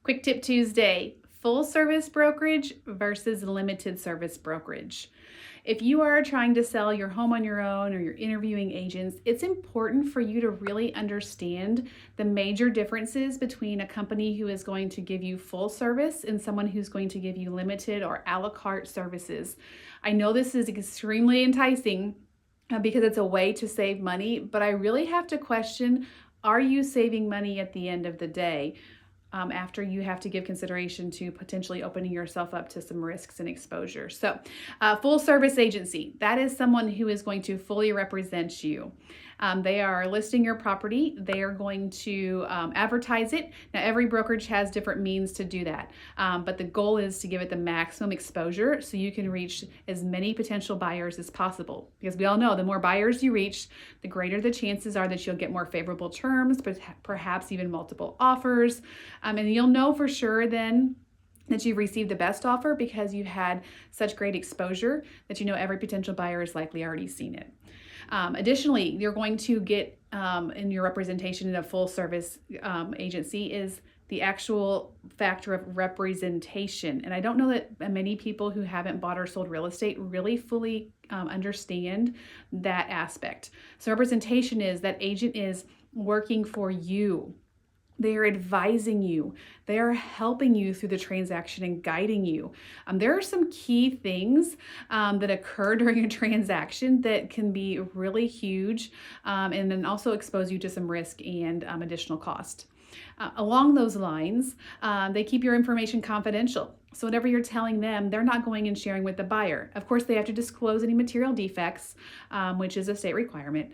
Quick Tip Tuesday, full service brokerage versus limited service brokerage. If you are trying to sell your home on your own or you're interviewing agents, it's important for you to really understand the major differences between a company who is going to give you full service and someone who's going to give you limited or a la carte services. I know this is extremely enticing because it's a way to save money, but I really have to question, are you saving money at the end of the day? After you have to give consideration to potentially opening yourself up to some risks and exposure. So full service agency, that is someone who is going to fully represent you. They are listing your property. They are going to advertise it. Now, every brokerage has different means to do that, but the goal is to give it the maximum exposure so you can reach as many potential buyers as possible. Because we all know the more buyers you reach, the greater the chances are that you'll get more favorable terms, but perhaps even multiple offers. And you'll know for sure then that you've received the best offer because you've had such great exposure that you know every potential buyer has likely already seen it. Additionally, you're going to get in your representation in a full service agency is the actual factor of representation. And I don't know that many people who haven't bought or sold real estate really fully understand that aspect. So representation is that agent is working for you. They are advising you. They are helping you through the transaction and guiding you. There are some key things that occur during a transaction that can be really huge and then also expose you to some risk and additional cost. Along those lines, they keep your information confidential. So whatever you're telling them, they're not going and sharing with the buyer. Of course, they have to disclose any material defects, which is a state requirement.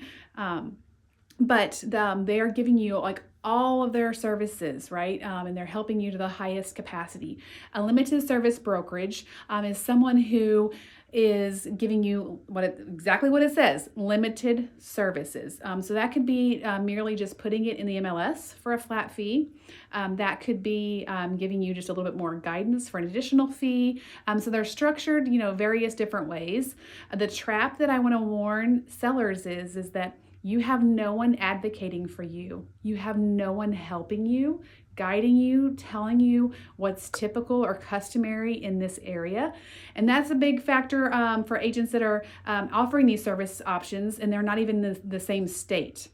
But they are giving you like all of their services, right? And they're helping you to the highest capacity. A limited service brokerage is someone who is giving you exactly what it says, limited services. So that could be merely just putting it in the MLS for a flat fee. That could be giving you just a little bit more guidance for an additional fee. So they're structured, various different ways. The trap that I want to warn sellers is that you have no one advocating for you. You have no one helping you, guiding you, telling you what's typical or customary in this area. And that's a big factor for agents that are offering these service options and they're not even in the same state.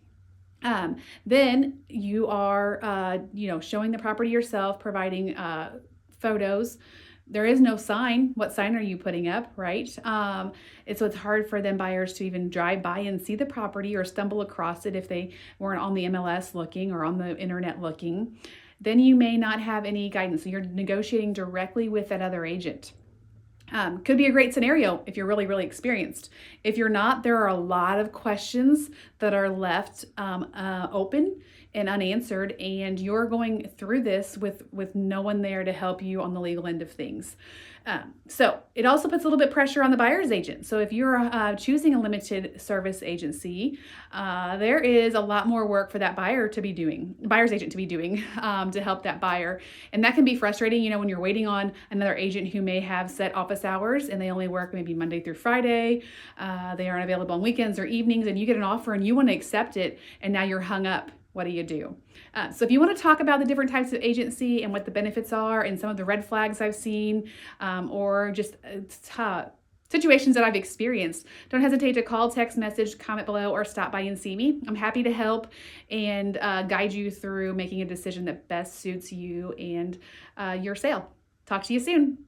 Then you are, showing the property yourself, providing photos. There is no sign. What sign are you putting up, right? And so it's hard for them buyers to even drive by and see the property or stumble across it if they weren't on the MLS looking or on the internet looking. Then you may not have any guidance. So you're negotiating directly with that other agent. Could be a great scenario if you're really, really experienced. If you're not, there are a lot of questions that are left open and unanswered, and you're going through this with no one there to help you on the legal end of things. So it also puts a little bit pressure on the buyer's agent. So if you're choosing a limited service agency, there is a lot more work for that buyer's agent to be doing to help that buyer. And that can be frustrating, when you're waiting on another agent who may have set office hours and they only work maybe Monday through Friday. They aren't available on weekends or evenings, and you get an offer and you want to accept it, and now you're hung up. What do you do? So if you want to talk about the different types of agency and what the benefits are and some of the red flags I've seen or just situations that I've experienced, don't hesitate to call, text, message, comment below, or stop by and see me. I'm happy to help and guide you through making a decision that best suits you and your sale. Talk to you soon.